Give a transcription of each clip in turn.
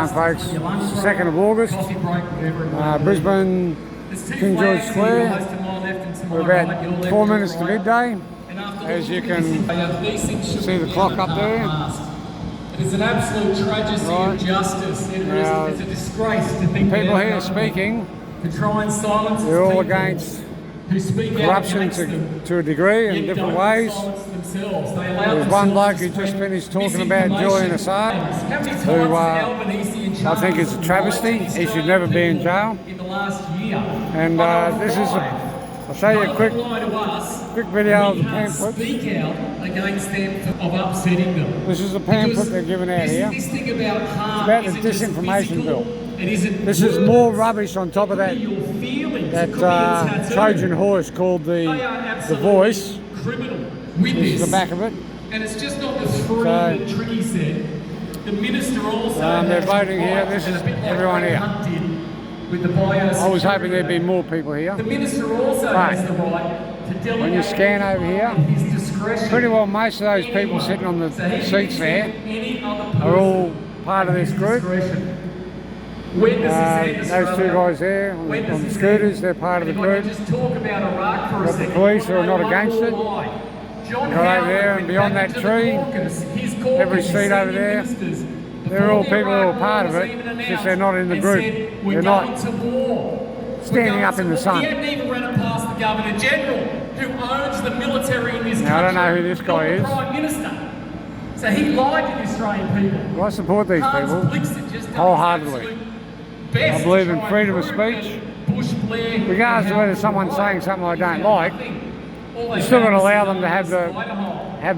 going, folks? 2nd of August, Brisbane, King George Square. We're about 4 minutes to midday. As you can see the clock up there. It is an absolute tragedy of justice. It's a disgrace to think people here speaking, to try and silence they're all against corruption to a degree in different ways. There's one bloke who just finished talking about Julian Assange, who I think is a travesty. He should never be in jail. And this is I'll show you a quick video of the pamphlet. This is a pamphlet they're giving out here. It's about the disinformation bill. This is more rubbish on top of that Trojan horse called the Voice. This is the back of it. And it's just not the three that Tricky said. The minister also they're voting here. This is everyone here. With the I was hoping there'd be more people here. The minister also has the right to delegate. When you scan over here, pretty well most of those people sitting on the seats there are all part of this group. Those two guys there on the scooters, they're part of the group. But the police are not against it. Right over there and beyond that tree, every seat over there, they're all people who are part of it, just they're not in the group. They're not standing up in the sun. He hadn't even run it past the Governor General, who owns the military in this country. Now, I don't know who this guy is. Prime Minister. So he lied to the Australian people. Well, I support these people wholeheartedly. I believe in freedom of speech. Regardless of whether someone's saying something I don't like, you're still going to allow them to have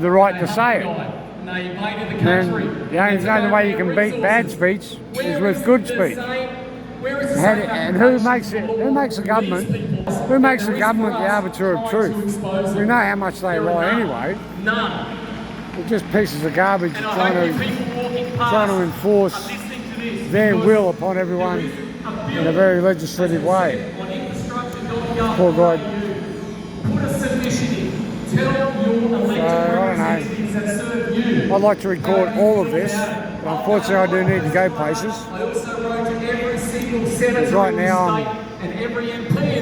the right to say it. And the only way you can beat bad speech is with good speech. And who makes the government? Who makes the government the arbiter of truth? We know how much they lie anyway. They're just pieces of garbage trying to enforce their will upon everyone in a very legislative way. Poor guy. I don't know. I'd like to record all of this, but unfortunately I do need to go places. Because right now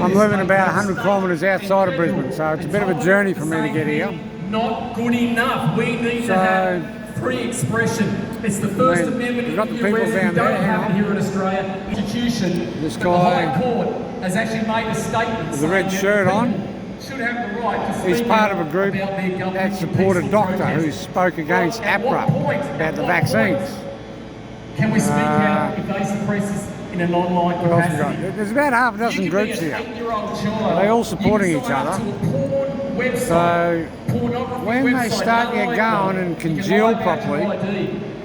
I'm living about 100 kilometres outside of Brisbane, so it's a bit of a journey for me to get here. Not good enough. We need to have free expression. It's the First Amendment in the US. We don't have it here in Australia. Institution. This guy, the High Court has actually made a statement. With the red shirt on. Should have the right to He's part of a group that support a doctor who spoke against APRA about the vaccines. Can we speak out if they suppress us in an online capacity? There's about half a dozen groups here. They're all supporting each other. So when they start to get going and congeal properly,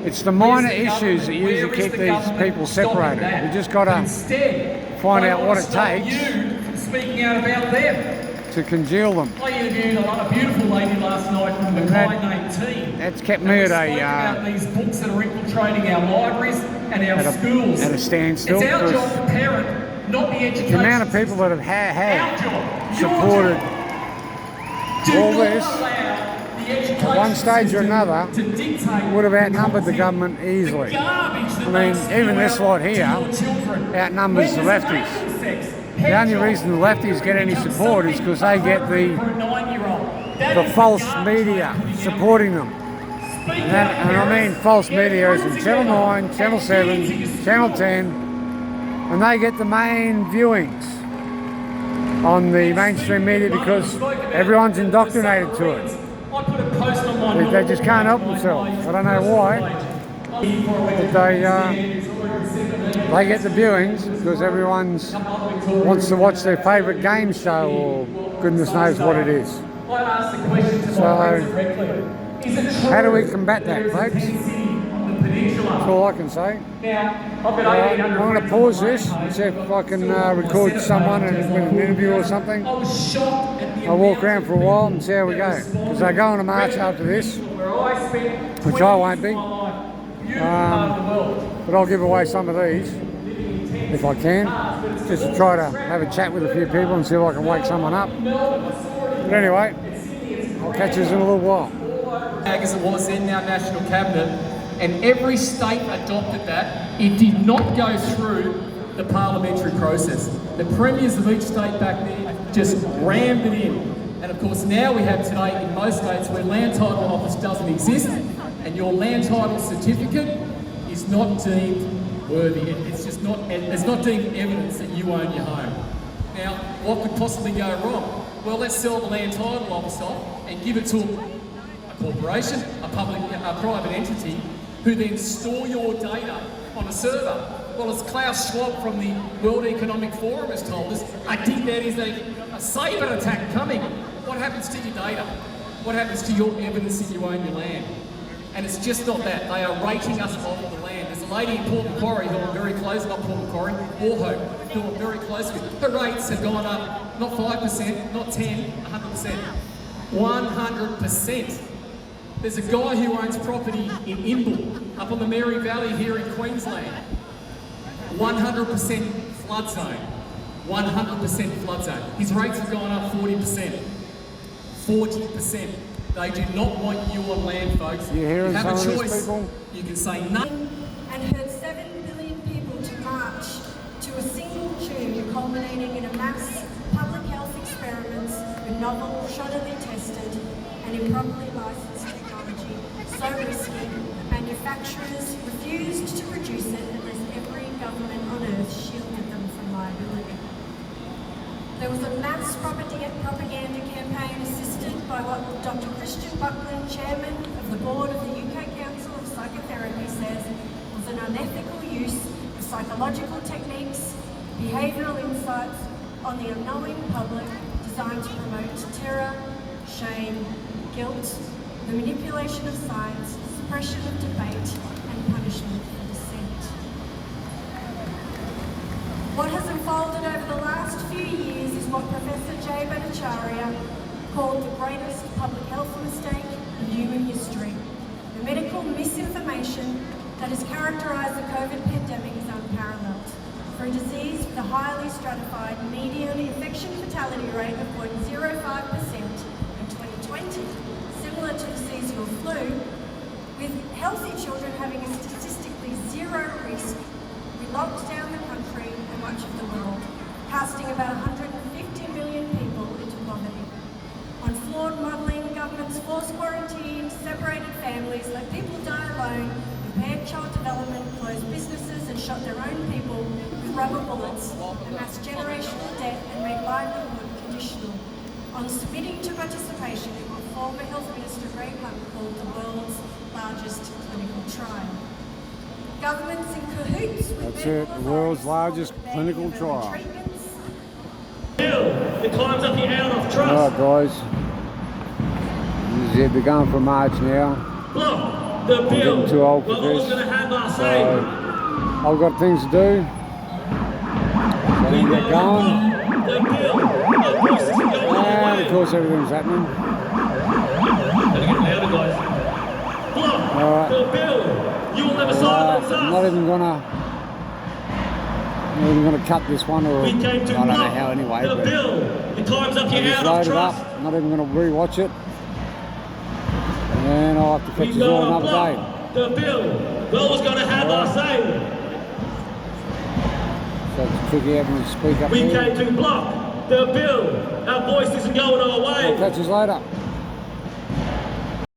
it's the minor issues that usually keep these people separated. We just got to find out what it takes speaking out about them. To congeal them. I interviewed a beautiful lady last night from the Name team. That's kept me at about these books that are infiltrating our libraries and our schools. At a standstill. It's our job to parent, not the education. The amount of people that have supported all this at one stage or another would have outnumbered the government easily. I mean, even this lot here outnumbers the lefties. The only reason the lefties get any support is because they get the false media supporting them. And I mean false media is in Channel 9, Channel 7, Channel 10, and they get the main viewings on the mainstream media because everyone's indoctrinated to it. They just can't help themselves. I don't know why, but they get the viewings because everyone wants to watch their favourite game show or goodness knows what it is. So, how do we combat that, folks? That's all I can say. I'm going to pause this and see if I can record someone and with an interview or something. I'll walk around for a while and see how we go. Because I go on a march after this, which I won't be. But I'll give away some of these if I can, just to try to have a chat with a few people and see if I can wake someone up. But anyway, I'll catch you in a little while. As it was in our National Cabinet, and every state adopted that. It did not go through the parliamentary process. The premiers of each state back then just rammed it in. And of course now we have today in most states where land title office doesn't exist and your land title certificate is not deemed worthy. It's not deemed evidence that you own your home. Now, what could possibly go wrong? Well, let's sell the land title office off and give it to a corporation, a private entity, who then store your data on a server. Well, as Klaus Schwab from the World Economic Forum has told us, I think there is a cyber attack coming. What happens to your data? What happens to your evidence that you own your land? And it's just not that. They are rating us off the land. There's a lady in Port Macquarie who I'm very close, not Port Macquarie, Warhope, who I'm very close with. Her rates have gone up, not 5%, not 10, 100%. 100%. There's a guy who owns property in Imbil, up on the Mary Valley here in Queensland. 100% flood zone. 100% flood zone. His rates have gone up 40%. 40%. They do not want you on land, folks. You hearing have a some of choice. these people? You can say no. And heard 7 billion people to march to a single tune, culminating in a mass public health experiments with novel, shoddily tested and improperly licensed technology, so risky that manufacturers refused to produce it unless every government on earth shielded them from liability. There was a mass propaganda campaign assisted by what Dr. Christian Buckland, chairman of the board of the UK Council of Psychotherapy, says was an unethical use of psychological techniques, behavioural insights on the unknowing public designed to promote terror, shame, guilt, the manipulation of science, suppression of debate and punishment for dissent. What has unfolded over the last few years is what Professor Jay Bhattacharya called the greatest public health mistake in human history. The medical misinformation that has characterised the COVID pandemic is unparalleled. For a disease with a highly stratified median infection fatality rate of 0.05% in 2020, similar to the seasonal flu, with healthy children having a statistically zero risk, we locked down the country and much of the world, casting about 150 million people into poverty. On flawed modelling, governments forced quarantine, separated families, let people die alone, impaired child development, closed businesses and shot their own people with rubber bullets, amassed generational debt and made livelihood conditional on submitting to participation in what former Health Minister Greg Hunt called the world's largest clinical trial. Governments in cahoots with That's it, the world's largest clinical trial. It climbs up the out of trust. Alright guys, this is it, they're going for a march now. Look, the I'm bill. getting too old for We're always this. going to have our So, say. I've got things to do. So I'm get going. The bill. The voice isn't going And away. of course everything's happening. Gotta get louder, guys. Look, Alright. the bill. You will never silence I'm not us. even gonna cut this one, or I We don't came to know block how anyway, the but bill. It climbs up I'll the just out load of it trust. up. I'm not even gonna rewatch it. And I'll have to catch We you all gotta another day. block the bill. We're always going to have our say. So it's tricky having to speak up We here. came to block the bill. Our voice isn't going our I'll way. catch you later.